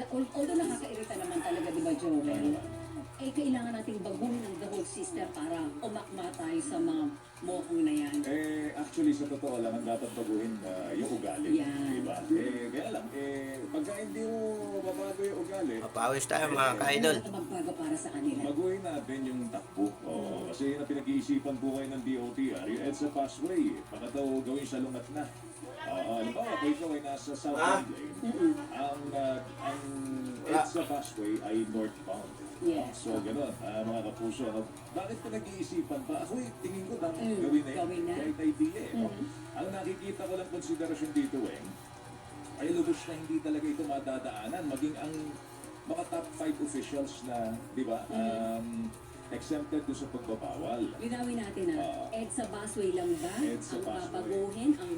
Although nakakairita naman talaga, di ba, Joel? Eh, kailangan nating baguhin ang the whole system para umakma tayo sa mga mohong na yan. Actually, sa totoo lang, ang dapat baguhin yung ugali. Yan. Diba? Kaya lang, pagka hindi mo babago yung ugali, Mapawis tayo mga ka-idol. Ano magbago para sa kanila? baguhin natin yung takbo. Kasi yun ang pinag-iisipan po kayo ng DOTR, yung EDSA Passway. Baka daw gawin siya lungat na. Halimbawa, kung ikaw ay nasa southbound lane, ang EDSA Passway ay northbound. Yes. So, gano'n, mga kapuso, bakit pinag-iisipan pa? Ako, tingin ko dapat gawin na yun. gawin na. Kahit idea eh. Ang nakikita ko lang konsiderasyon dito, ay lubos na hindi talaga ito madadaanan. Maging ang mga top 5 officials na, di ba, exempted doon sa pagbabawal. Linawin natin EDSA busway lang ba EDSA ang busway. babaguhin, ang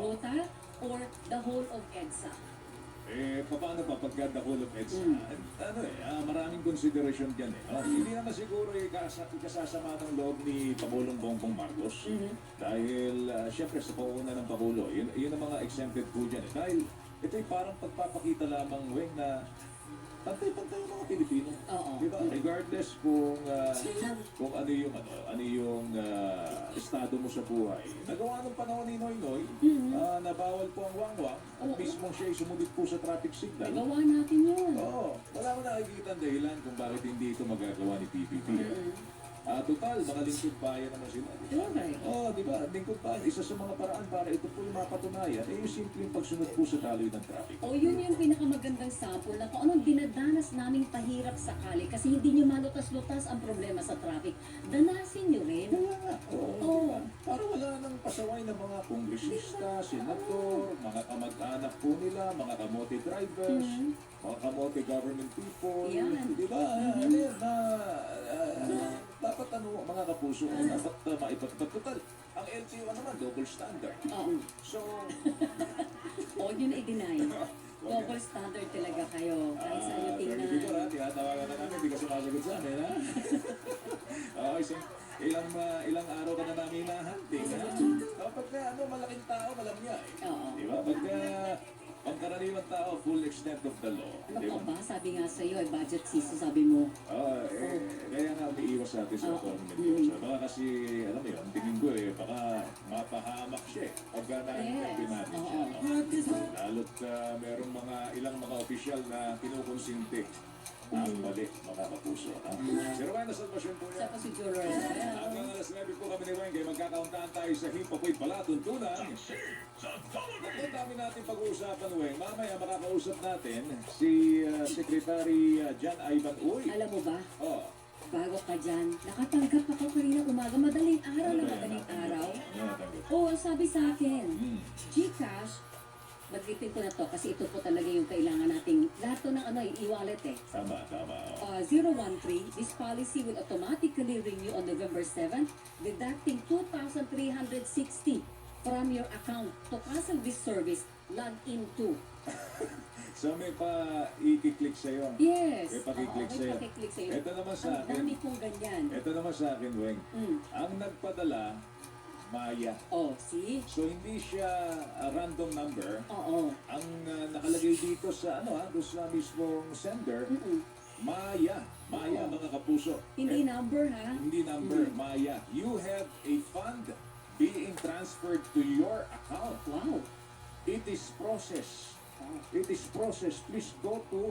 ruta, or the whole of EDSA? Paano pa pagka the whole of EDSA? Maraming konsiderasyon dyan eh. Hindi naman siguro ikasasama ng loob ni Pangulong Bongbong Marcos. Dahil, syempre, sa pauna ng Pangulo, yun ang mga exempted po dyan eh. Dahil, ito'y parang pagpapakita lamang, na pantay-pantay yung mga Pilipino. Oo. Diba? Regardless kung ano yung estado mo sa buhay. Nagawa ng panahon ni Noynoy, na bawal po ang wangwang at mismo siya'y sumunod po sa traffic signal. Nagawa natin yun. Oo. Wala ko nakikita ang dahilan kung bakit hindi ito magagawa ni PPP. Total, mga lingkod bayan naman sila. Correct. Di ba? Lingkod bayan, isa sa mga paraan para ito po yung mapatunayan, yung simpleng pagsunod po sa daloy ng traffic. Yun yung pinakamagandang sample na kung anong dinadanas naming pahirap sakali kasi hindi nyo malutas-lutas ang problema sa traffic. Danasin nyo rin. Kaya nga, diba? Para wala nang pasaway ng mga kongresista, senator, mga kamag-anak po nila, mga kamote drivers, mga kamote government people. Yan. Di ba? Dapat mga kapuso, dapat maipagpagtutal. Ang LTO naman, double standard. So, Yun ay deny. Double standard talaga kayo. Kahit saan nyo tingnan. Dito na, tinatawagan na namin, hindi ka sumasagot sa amin, ha? Ilang araw ka na namin nahanting, ha? Kapag malaking tao, alam niya, eh. Di ba? Pagka pangkaraniwang tao, full extent of the law. Ano Di ka ba? ba? Sabi nga sa'yo, budget season, sabi mo. Kaya nga umiiwas natin sa tournament yun. So, baka kasi, alam mo yun, tingin ko baka mapahamak siya eh. Pagka na-interview natin siya. No? Lalo't merong ilang mga opisyal na kinukonsinti ang mali, mga kapuso. Si Rowena Salvacion po Sa yan. procedure. Hanggang alas 9 po kami ni Weng, kaya magkakauntaan tayo sa Himpapoy Palatuntunan. Ang dami natin pag-uusapan, Weng. Mamaya makakausap natin si Secretary Jan Ivan Uy. Alam mo ba? Oh, Bago ka dyan, nakatanggap ako kanina umaga. Madaling araw na madaling araw. Sabi sa akin, GCash, mag-ipin ko na to kasi ito po talaga yung kailangan nating lahat to ng i-wallet eh. Tama. 013, this policy will automatically renew on November 7th, deducting 2,360 from your account. To cancel this service, log into. So may pa-i-click sa'yo. Yes. May pakiklik sa'yo. May pakiklik sa'yo. Ito naman sa Ang akin. dami kong ganyan. Ito naman sa akin, Weng. Ang nagpadala, Maya. See? So hindi siya random number. Oo. Ang nakalagay dito sa doon sa mismong sender, Maya, mga kapuso. Hindi number ha? Hindi number, Maya. You have a fund being transferred to your account. Wow. It is processed. It is processed. Please go to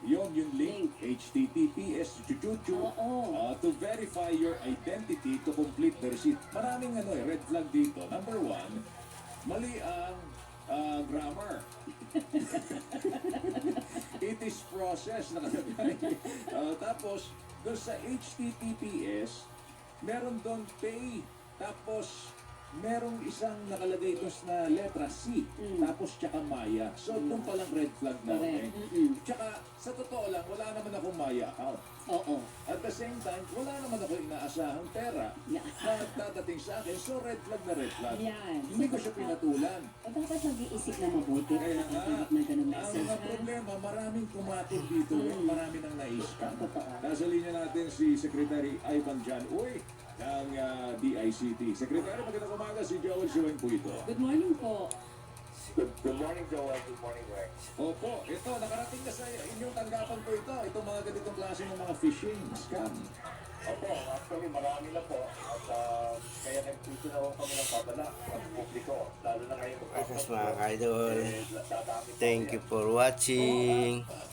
yung link, https to verify your identity to complete the receipt. Maraming red flag dito. Number 1, mali ang grammar. It is processed. Nakalagay. Tapos, doon sa https, meron doon pay. Tapos, merong isang nakalagay doon na letra C, tapos tsaka Maya. So, itong palang red flag na. Tsaka, sa totoo lang, wala naman akong Maya account. At the same time, wala naman ako inaasahang pera na dadating sa akin. So, red flag na red flag. Yan. Hindi ko siya pinatulan. Dapat mag-iisip na mabuti. Kaya nga, Pagkakalap na ganun ang message mga ha? problema, maraming kumatid dito. Marami nang na-scam. Totoo. Nasa linya natin si Secretary Ivan Jan Uy ng DICT. Secretary, magandang umaga. Si Joel Siweng po ito. Good morning po. Good morning, Joel. Good morning, Rex. Opo, ito, nakarating na sa inyong tanggapan po ito. Itong mga ganitong klase ng mga phishing scam. Opo, actually marami na po. At kaya nagpito na ho kami ng babala sa publiko. Lalo na ngayon Akas mga idol. dadami po Thank yan. you for watching.